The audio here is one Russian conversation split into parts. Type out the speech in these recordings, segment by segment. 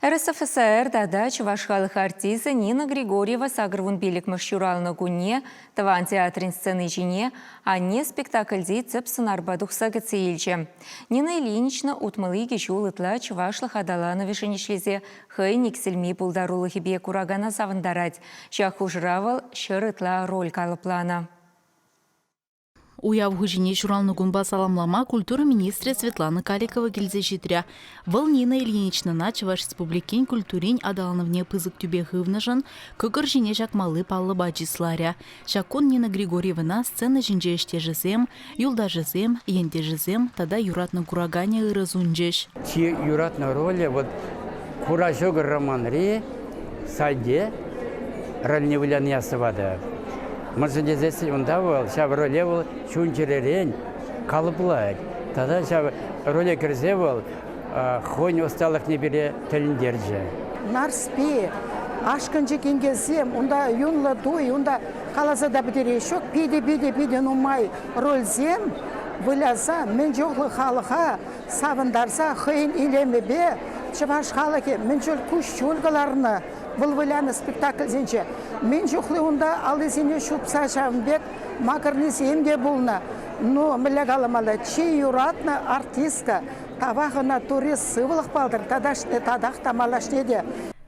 РСФСР дада Чуваш халық артисі Нина Григорьева сағырвын белік мүшшуралына күнне, Таван театрин сцены жіне, анне спектакльде цып сынарбадуқса гіцейлчі. Нина Ильинична утмалы кешул ытла Чувашлық адаланы вишенешлезе хай никсельми пулдарулы хебе курагана савындарать. Шақ хужыравал шыр ытла роль калыплана. Уяв гужине журналны гумба саламлама культура министрі Светлана Каликова келзе житря. Выл Нина Ильинична на Чуваш республикин культурин адалановне пызык тюбе гывнажан, көгір жине жакмалы паллы бачисларя. Шакон Нина Григорьевна сцена жинже іште жызем, юлда жызем, енте жызем, тада юратны курагане ырызунжеш. Чи юратна роли, вот куражогы романри, саде, рольне вылян ясывада. Мырзадезеси ундавал, шав ролевал чунчерерень, калыплать. Тогда шав роле кірзевал, хонь осталых не бере тіліндерже. Нарспе, ашкынчы кенгесем, унда юнла дуй, унда қаласада бідерешок, пиде нумай рользем, выляза, мен жоғлы халыға савындарса, хыйын илемебе, Чуваш халыке, мен жол күш жолғаларыны, вылвыляны спектакль зенче. Мен жоқлы онда алысыне шупса шавынбек, макарнесі емге болна. Но мүлі қалымалы, чи юратны артистка, тавағына турист сывылық балдыр, тадақ тамалашне де.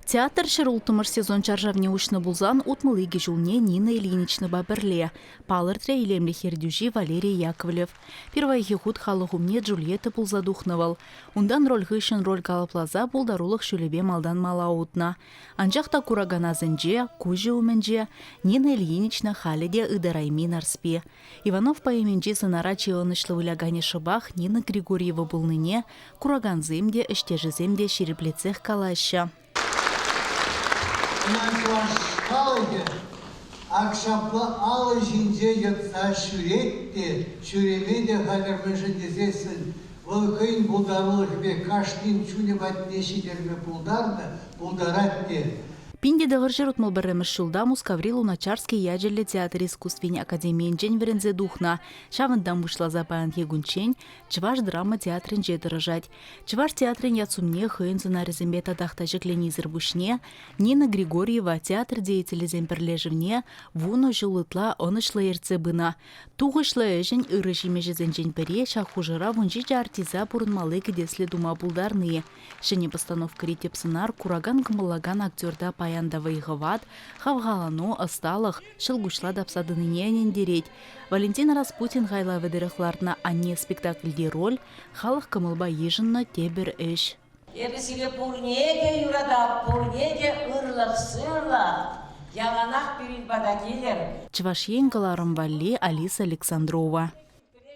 Театр шырултымыр сезон чаржавне ушны булзан утмылыги жулне Нина Ильинична бабірле. Палыртре илемле хердюжи Валерий Яковлев. Первайхи худ халығумне Джульетта булзадухнывал. Ундан роль хышын роль калаплаза булдарулық шүлебе малдан мала утна. Анжақта кураганазынже, кужи уменже, Нина Ильинична халеде ыдарайми нарспе. Иванов паеменже сынара чеонышлы вылягане шыбах Нина Григорьева булныне, кураганземде, іштежіземде шереплецех калаща. Акшапла алы жинже ятса шүретте, шүремеде халермежі дезесін. Ол қиын бұлдарылық бе каштин чунебат нешедерме бұлдаратте. Пинде дағыржыр утмал біріміш жылда Мускаврил Луначарский ядерлі театр искусствен академиен жен верензе духна. Шавындан бұшла запаян егунчен, Чуваш драма театрын жедіріжать. Чуваш театрын яцумне хыйын сценаризмбе тадақта жекленизір бұшне, Нина Григорьева театр деятелі земпірлежівне, вуно жылытла онышлы ерце бына. Туғышлы әжін ұры жемежізен жен піре, шақужыра вунжи артиза бұрынмалы кедеслі дума бұлдарные. Шыне постановка ретеп сынар, кураган кымылаган актерда паяндавы ғыват, хавғалану, ысталық, шылгушла дапсадыныне әнендереть. Валентина Распутин ғайла ведеріқларына анне спектакльде роль, халық кымылба ежінна тебір әш. Ебісіге пұрнеге юрада, пұрнеге ұрлық сырлық. Яланақ перед бада келер. Чуваш енгаларым Валли Алиса Александрова.